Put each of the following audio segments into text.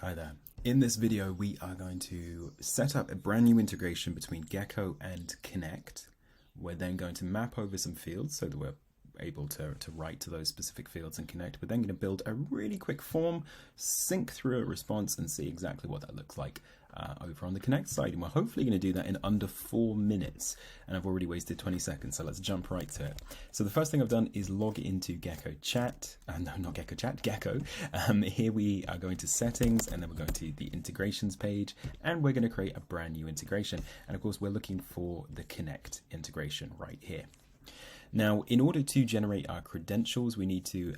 Hi there. In this video, we are going to set up a brand new integration between Gecko and Connect. We're then going to map over some fields so that we're able to write to those specific fields and connect. We're then going to build a really quick form, sync through a response, and see exactly what that looks like over on the Connect side. And we're hopefully going to do that in under 4 minutes. And I've already wasted 20 seconds, so let's jump right to it. So the first thing I've done is log into Gecko Chat. No, not Gecko Chat, Gecko. Here we are going to settings, and then we're going to the integrations page, and we're going to create a brand new integration. And of course, we're looking for the Connect integration right here. Now, in order to generate our credentials, we need to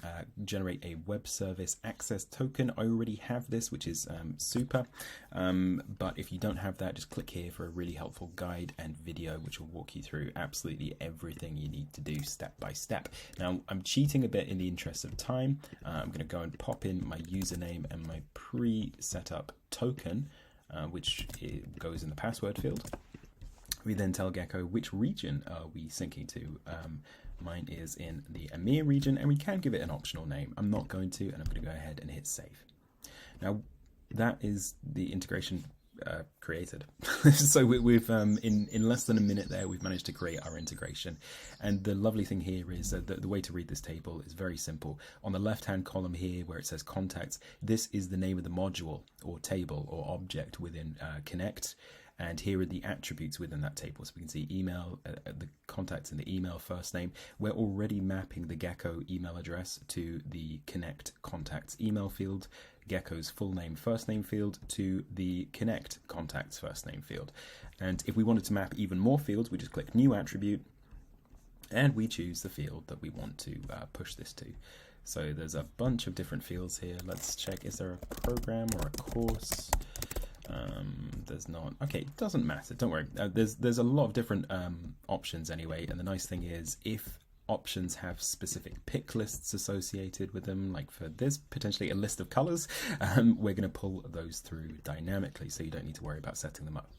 generate a web service access token. I already have this, which is super. But if you don't have that, just click here for a really helpful guide and video, which will walk you through absolutely everything you need to do step by step. Now, I'm cheating a bit in the interest of time. I'm going to go and pop in my username and my pre-set up token, which goes in the password field. We then tell Gecko which region are we syncing to. Mine is in the EMEA region, and we can give it an optional name. I'm not going to, and I'm going to go ahead and hit save. Now, that is the integration created. So we've in less than a minute there, we've managed to create our integration. And the lovely thing here is that the way to read this table is very simple. On the left-hand column here, where it says contacts, this is the name of the module or table or object within Connect. And here are the attributes within that table. So we can see email, the contacts in the email first name. We're already mapping the Gecko email address to the Connect contacts email field, Gecko's full name first name field to the Connect contacts first name field. And if we wanted to map even more fields, we just click new attribute and we choose the field that we want to push this to. So there's a bunch of different fields here. Let's check, is there a program or a course? There's not. Okay, it doesn't matter, don't worry. There's a lot of different options anyway, and the nice thing is if options have specific pick lists associated with them, like for this potentially a list of colors, we're going to pull those through dynamically, so you don't need to worry about setting them up.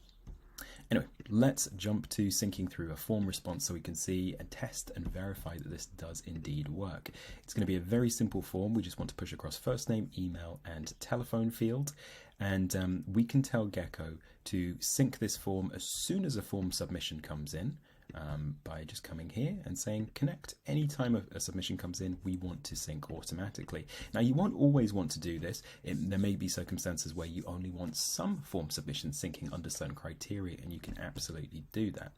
Anyway, let's jump to syncing through a form response so we can see and test and verify that this does indeed work. It's going to be a very simple form. We just want to push across first name, email, and telephone field. And we can tell Gecko to sync this form as soon as a form submission comes in by just coming here and saying connect. Anytime a submission comes in, we want to sync automatically. Now, you won't always want to do this. There may be circumstances where you only want some form submissions syncing under certain criteria, and you can absolutely do that.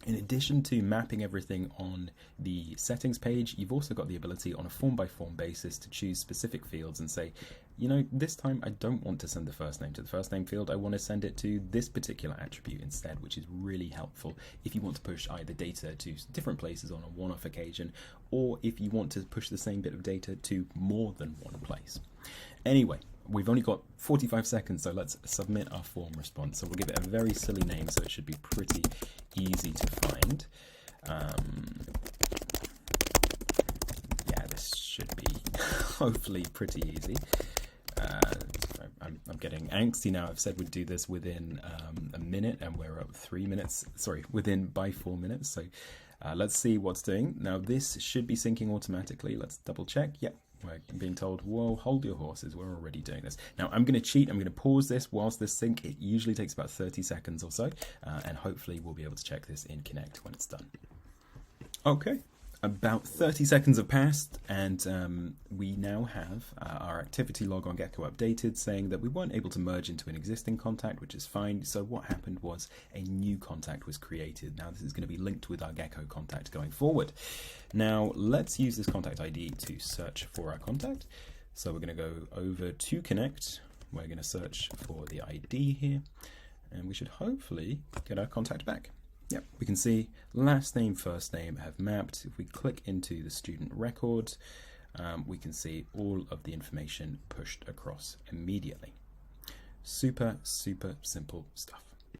In addition to mapping everything on the settings page, you've also got the ability on a form by form basis to choose specific fields and say, you know, this time I don't want to send the first name to the first name field. I want to send it to this particular attribute instead, which is really helpful if you want to push either data to different places on a one-off occasion, or if you want to push the same bit of data to more than one place. Anyway, we've only got 45 seconds, so let's submit our form response. So we'll give it a very silly name, so it should be pretty easy to find. Yeah, this should be hopefully pretty easy. I'm getting angsty now. I've said we'd do this within a minute, and we're up 3 minutes. Sorry, by 4 minutes. So let's see what's doing. Now, this should be syncing automatically. Let's double check. Yep. We're being told, whoa, hold your horses, we're already doing this. Now, I'm going to cheat. I'm going to pause this whilst this sync. It usually takes about 30 seconds or so, and hopefully we'll be able to check this in Connect when it's done. Okay, about 30 seconds have passed, and we now have our activity log on Gecko updated saying that we weren't able to merge into an existing contact, which is fine. So what happened was a new contact was created. Now this is going to be linked with our Gecko contact going forward. Now let's use this contact ID to search for our contact. So we're going to go over to Connect. We're going to search for the ID here, and we should hopefully get our contact back. Yep, we can see last name, first name have mapped. If we click into the student records, we can see all of the information pushed across immediately. Super, super simple stuff.